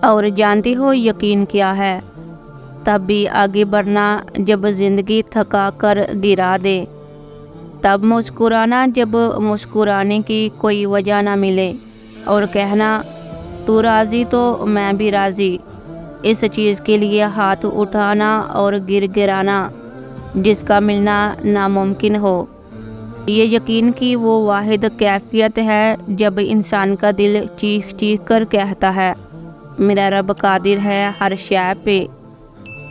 اور جانتے ہو یقین کیا ہے؟ تب بھی آگے بڑھنا جب زندگی تھکا کر گرا دے، تب مسکرانا جب مسکرانے کی کوئی وجہ نہ ملے، اور کہنا تو راضی تو میں بھی راضی، اس چیز کے لیے ہاتھ اٹھانا اور گر گرانا جس کا ملنا ناممکن ہو۔ یہ یقین کی وہ واحد کیفیت ہے جب انسان کا دل چیخ چیخ کر کہتا ہے میرا رب قادر ہے ہر شے پہ۔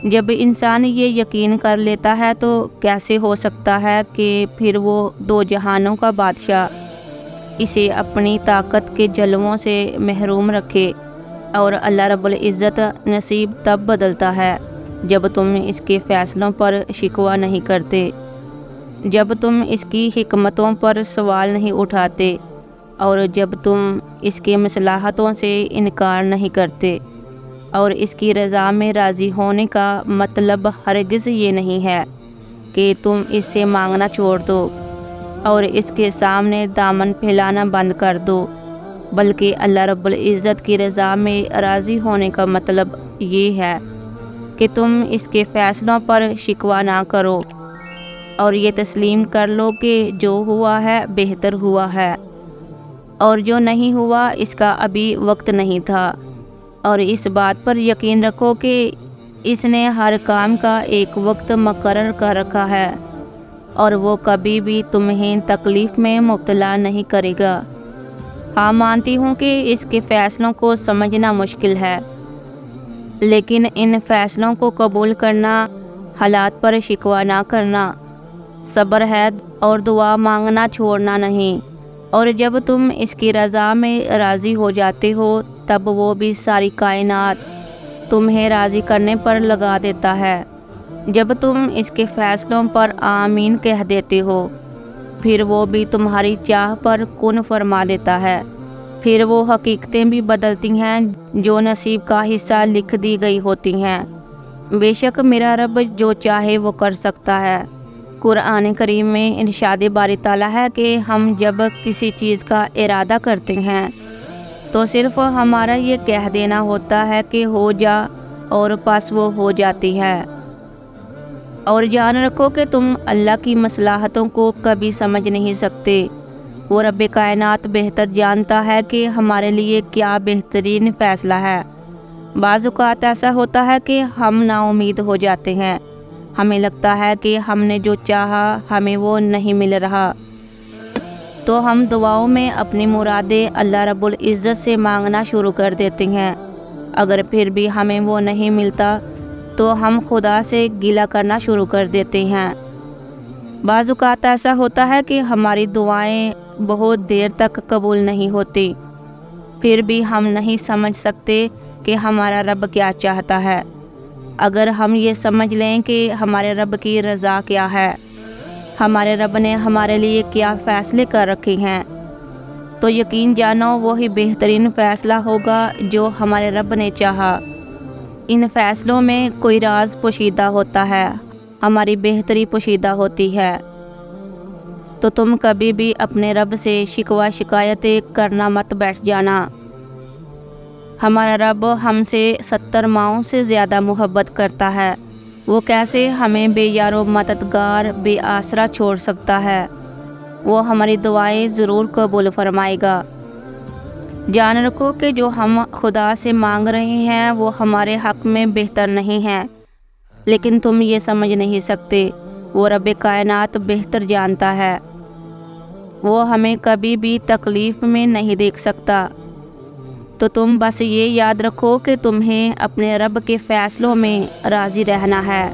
جب انسان یہ یقین کر لیتا ہے تو کیسے ہو سکتا ہے کہ پھر وہ دو جہانوں کا بادشاہ اسے اپنی طاقت کے جلووں سے محروم رکھے؟ اور اللہ رب العزت نصیب تب بدلتا ہے جب تم اس کے فیصلوں پر شکوہ نہیں کرتے، جب تم اس کی حکمتوں پر سوال نہیں اٹھاتے، اور جب تم اس کے مصلحتوں سے انکار نہیں کرتے۔ اور اس کی رضا میں راضی ہونے کا مطلب ہرگز یہ نہیں ہے کہ تم اس سے مانگنا چھوڑ دو اور اس کے سامنے دامن پھیلانا بند کر دو، بلکہ اللہ رب العزت کی رضا میں راضی ہونے کا مطلب یہ ہے کہ تم اس کے فیصلوں پر شکوہ نہ کرو اور یہ تسلیم کر لو کہ جو ہوا ہے بہتر ہوا ہے، اور جو نہیں ہوا اس کا ابھی وقت نہیں تھا۔ اور اس بات پر یقین رکھو کہ اس نے ہر کام کا ایک وقت مقرر کر رکھا ہے، اور وہ کبھی بھی تمہیں تکلیف میں مبتلا نہیں کرے گا۔ ہاں مانتی ہوں کہ اس کے فیصلوں کو سمجھنا مشکل ہے، لیکن ان فیصلوں کو قبول کرنا، حالات پر شکوہ نہ کرنا، صبر ہے اور دعا مانگنا چھوڑنا نہیں۔ اور جب تم اس کی رضا میں راضی ہو جاتے ہو تب وہ بھی ساری کائنات تمہیں راضی کرنے پر لگا دیتا ہے۔ جب تم اس کے فیصلوں پر آمین کہہ دیتے ہو پھر وہ بھی تمہاری چاہ پر کن فرما دیتا ہے۔ پھر وہ حقیقتیں بھی بدلتی ہیں جو نصیب کا حصہ لکھ دی گئی ہوتی ہیں۔ بے شک میرا رب جو چاہے وہ کر سکتا ہے۔ قرآن کریم میں ارشاد باری تعالیٰ ہے کہ ہم جب کسی چیز کا ارادہ کرتے ہیں تو صرف ہمارا یہ کہہ دینا ہوتا ہے کہ ہو جا، اور پس وہ ہو جاتی ہے۔ اور جان رکھو کہ تم اللہ کی مصلحتوں کو کبھی سمجھ نہیں سکتے۔ وہ رب کائنات بہتر جانتا ہے کہ ہمارے لیے کیا بہترین فیصلہ ہے۔ بعض اوقات ایسا ہوتا ہے کہ ہم نا امید ہو جاتے ہیں، ہمیں لگتا ہے کہ ہم نے جو چاہا ہمیں وہ نہیں مل رہا، تو ہم دعاؤں میں اپنی مرادیں اللہ رب العزت سے مانگنا شروع کر دیتے ہیں۔ اگر پھر بھی ہمیں وہ نہیں ملتا تو ہم خدا سے گلہ کرنا شروع کر دیتے ہیں۔ بعض اوقات ایسا ہوتا ہے کہ ہماری دعائیں بہت دیر تک قبول نہیں ہوتی، پھر بھی ہم نہیں سمجھ سکتے کہ ہمارا رب کیا چاہتا ہے۔ اگر ہم یہ سمجھ لیں کہ ہمارے رب کی رضا کیا ہے، ہمارے رب نے ہمارے لیے کیا فیصلے کر رکھے ہیں، تو یقین جانو وہی بہترین فیصلہ ہوگا جو ہمارے رب نے چاہا۔ ان فیصلوں میں کوئی راز پوشیدہ ہوتا ہے، ہماری بہتری پوشیدہ ہوتی ہے۔ تو تم کبھی بھی اپنے رب سے شکوہ شکایتیں کرنا مت بیٹھ جانا۔ ہمارا رب ہم سے 70 ماؤں سے زیادہ محبت کرتا ہے، وہ کیسے ہمیں بے یار و مددگار بے آسرا چھوڑ سکتا ہے؟ وہ ہماری دعائیں ضرور قبول فرمائے گا۔ جان رکھو کہ جو ہم خدا سے مانگ رہے ہیں وہ ہمارے حق میں بہتر نہیں ہے، لیکن تم یہ سمجھ نہیں سکتے۔ وہ رب کائنات بہتر جانتا ہے، وہ ہمیں کبھی بھی تکلیف میں نہیں دیکھ سکتا۔ تو تم بس یہ یاد رکھو کہ تمہیں اپنے رب کے فیصلوں میں راضی رہنا ہے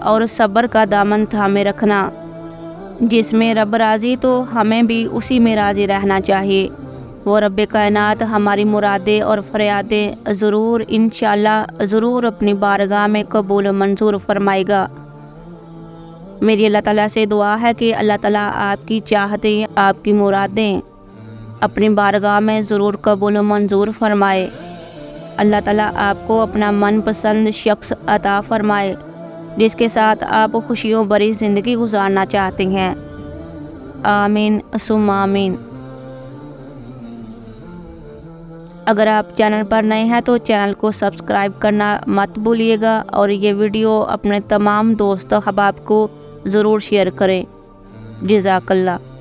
اور صبر کا دامن تھامے رکھنا۔ جس میں رب راضی تو ہمیں بھی اسی میں راضی رہنا چاہیے۔ وہ رب کائنات ہماری مرادیں اور فریادیں ضرور انشاءاللہ ضرور اپنی بارگاہ میں قبول و منظور فرمائے گا۔ میری اللہ تعالیٰ سے دعا ہے کہ اللہ تعالیٰ آپ کی چاہتیں، آپ کی مرادیں اپنی بارگاہ میں ضرور قبول و منظور فرمائے۔ اللہ تعالیٰ آپ کو اپنا من پسند شخص عطا فرمائے جس کے ساتھ آپ خوشیوں بھری زندگی گزارنا چاہتے ہیں۔ آمین ثم آمین۔ اگر آپ چینل پر نئے ہیں تو چینل کو سبسکرائب کرنا مت بھولیے گا، اور یہ ویڈیو اپنے تمام دوست احباب کو ضرور شیئر کریں۔ جزاک اللہ۔